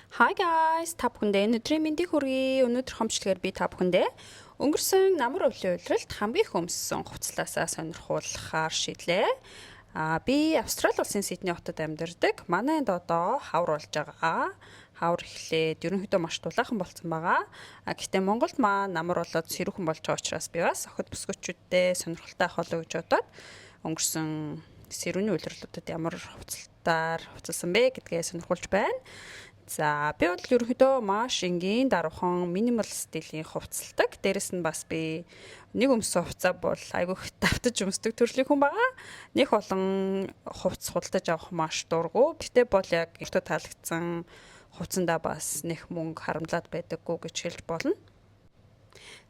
Hi guys, та бүхэндээ өнөөдрийн мэндийг хүргэе. Өнөөдөр хомчлөгээр би та бүхэндээ өнгөрсөн намар өвлийн улиралд хамгийн их өмссөн хувцлаасаа сонирхуулахаар шийдлээ. Би Австрали улсын Сидней хотод амьдардаг. Манайд одоо хавар болж байгаа. Хавар эхлээд ерөнхийдөө маш дулаахан болсон байгаа. Гэхдээ Монголд намар болоод сэрүүхэн болж байгаа учраас би бас охид бүсгүйчүүдтэй сонирхолтой ах болоо гэж бодоод өнгөрсөн сэрүүний улирлуудад ямар хувцалсан бэ гэдгээ сонирхуулж байна. За би бол ерөнхийдөө маш энгийн даруухан минимал стилийн хувцалдаг. Дээрэс нь бас би нэг өмсөн хувцас бол айгүйх давтаж өмсдөг төрлийн хүн байгаа. Нэг олон хувцас худалдаж авах маш дурггүй. Гэтэ бол яг эртөө таалагдсан хувцсандаа бас нэх мөнгө харамлаад байдаггүй гэж хэлж болно.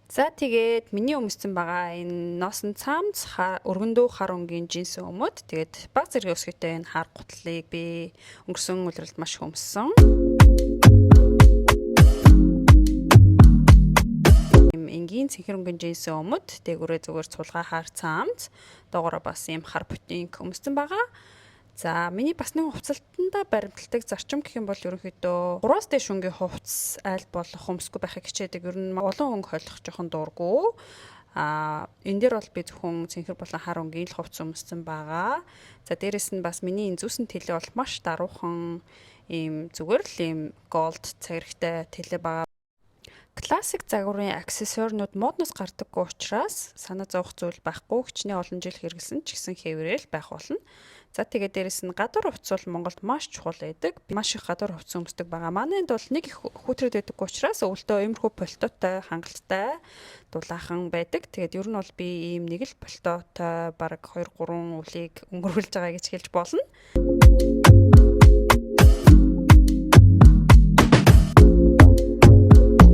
За тэгээд миний өмссөн байгаа энэ носон цамц өргөндөө хар өнгийн джинс өмөд. Тэгээд баг зэрэг өсгөтэй энэ хар гутлыг би өнгөрсөн улиралд маш их өмссөн. Энгийн цэнхэр өнгийн джинс өмөд, дээгүүрээ зүгээр цулгаа хар цамц, доогоороо бас ийм хар бутинг өмссөн байгаа. За миний бас нэг хувцалтанда баримталдаг зарчим гэх юм бол ерөнхийдөө 3-аас дээш өнгийн хувцас аль болох өмсөхгүй байхыг хичээдэг. Ер нь олон өнгө хойлох жоохон дурггүй. Энэ дээр бол би зөвхөн цэнхэр болон хар өнгийн л хувцас өмссөн байгаа. За дээрэс нь бас миний энэ зүсэн тэлээ бол маш даруухан ийм зүгээр л ийм голд цагирагтай тэлээ байгаа. Классик загварын аксессуарнууд модноос гардаггүй учраас санаа зовох зүйл байхгүй. Хичнээн олон жил хэрэглэсэн ч гэсэн хэврээл байх болно. За тэгээд дээрэс нь гадуур хувцас бол Монголд маш чухал байдаг. Маш их гадуур хувцас өмсдөг байгаа. Манайд бол нэг их хүүтрээд байдаггүй учраас өвөлдөө иймэрхүү полтотой, хангалттай, дулаахан байдаг. Тэгээд ер нь бол би ийм нэг л полтотой бараг 2-3 үлийг өнгөрүүлж байгаа гэж хэлж болно.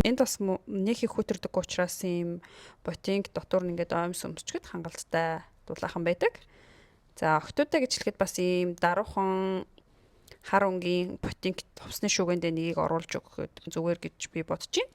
Энд бас нэг их хүүтрдэг учраас ийм ботинг дотор нь ингээд оймс өмсчихэд хангалттай дулаахан байдаг. За охтуудаа гэж хэлэхэд бас ийм даруухан хар өнгийн ботинг хувцсны шүүгэндээ нэгийг оруулж өгөхөд зүгээр гэж би бодож байна.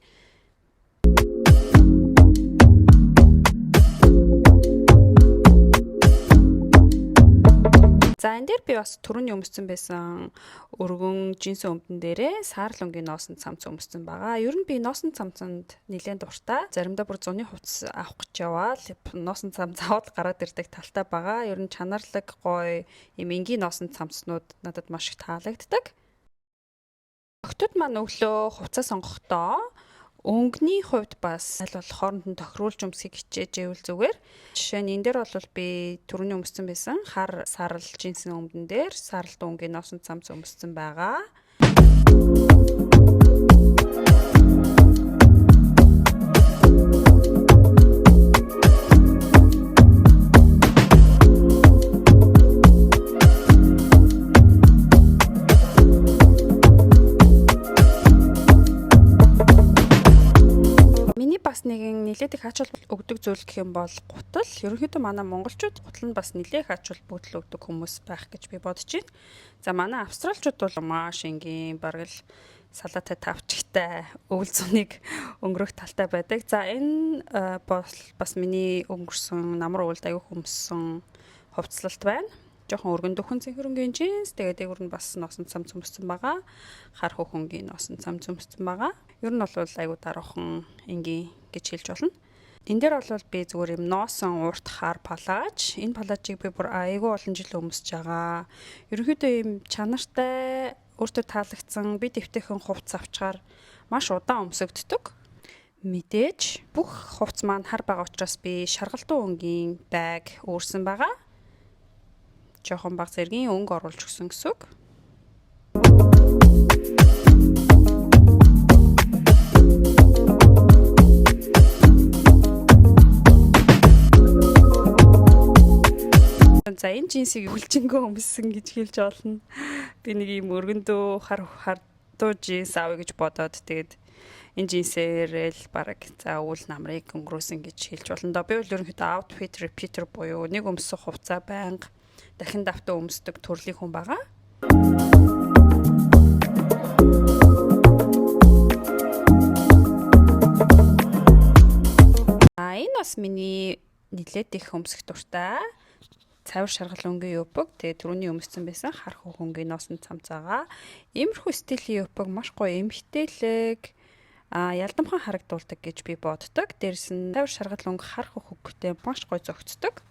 За энэ дээр би бас түрүүний өмссөн байсан өргөн джинс өмдөн дээрээ саарл өнгийн носон цамц өмссөн байгаа. Ер нь би носон цамцанд нэлээд дуртай. Заримдаа бүр зуны хувцас авах гэж яваад носон цамц аваад гараад ирдэг талтай байгаа. Ер нь чанарлаг гоё юм энгийн носон цамцнууд надад маш их таалагддаг. Охтууд маань өглөө хувцас сонгохдоо өнгөний хувьд бас аль болох хооронд нь тохируулж өмсөхийг хичээж байвал зүгээр. Жишээ нь энэ дээр бол би түрүүний өмссөн байсан хар сарал джинсийн өмдөн дээр саралт өнгийн носон цамц өмссөн байгаа. Бас нэгэн нэлээд их ач холбогдол өгдөг зүйл гэх юм бол гутал. Ерөнхийдөө манай монголчууд гутал нь бас нэлээд ач холбогдол өгдөг хүмүүс байх гэж би бодож байна. За манай австралчууд бол маш энгийн бараг л салаатай тавчигтай өвөл зунийг өнгөрөх талтай байдаг. За энэ бол бас миний өнгөрсөн намар өвөлд аягүй өмссөн хувцлалт байна. Жохон өргөн дөхөн цэнхэр өнгийн джинс, тэгээд дээгүүр нь бас носон цамц өмссөн байгаа. Хар хөхөнгийн носон цамц өмссөн байгаа. Ер нь бол аягүй даруухан энгийн гэж хэлж болно. Энэ дээр бол би зүгээр юм носон урт хар палаж. Энэ палажийг би бүр аягүй олон жил өмсөж байгаа. Ерөнхийдөө юм чанартай, өөртөө таалагдсан, би дэвтэйхэн хувцас авчгаар маш удаан өмсөгддөг. Мэдээж бүх хувцас маань хар байгаа учраас би шаргалтын өнгийн байг өөрсөн байгаа. Жохон баг зэргийн өнгө оруулж өгсөн гэсэн үг. За энэ джинсийг хүлжингөө өмссөн гэж хэлж олно. Би нэг юм өргөндөө хардуу джинс авъя гэж бодоод тэгээд энэ джинсээр л бараг за үл намрыг өнгөрөөсөн гэж хэлж болно. Би бол ерөнхийдөө outfit repeater буюу нэг өмсөх хувцас байнга дахин давтаа өмсдөг төрлийн хүн байгаа. Энэ бас миний нэлээд их өмсөх дуртай. цавар шаргал өнгийн өпөг, тэгээ түрүүний өмссөн байсан хар хөхөнгийн ноосны цамцаага. Иймэрхүү стилийн өпөг маш гоё эмхтэлэг ялдамхан харагдуулдаг гэж би боддог. Дээрс нь цавар шаргал өнгө хар хөхөгтэй маш гоё зөгцдөг.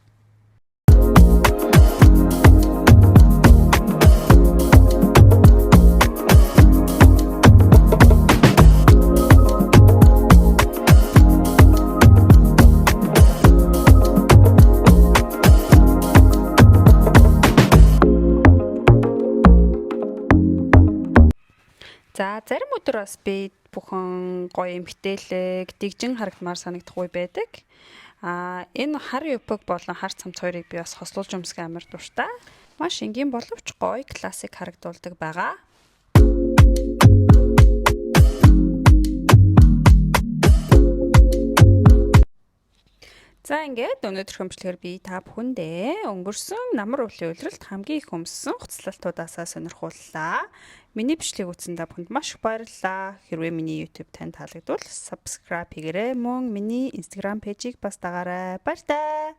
За зарим өдөр бас би бүхэн гоё эмхтэлэг, дэгжин харагдмаар санагдахгүй байдаг. Энэ хар өпөг болон хар цамц хоёрыг би бас хослуулж өмсөх амар дуртай. Маш энгийн боловч гоё классик харагдуулдаг байгаа. За ингээд өнөөдөр хөмжлөөр би та бүхэндээ өнгөрсөн намар өвлийн улиралд хамгийн их өмссөн хуцлалтуудаасаа сонирхууллаа. Миний бичлэгийг үзсэн та бүхэнд маш их баярлалаа. Хэрвээ миний YouTube танд таалагдвал subscribe хийгээрэй. Мөн миний Instagram пэйжийг бас дагаарай. Баяр таа.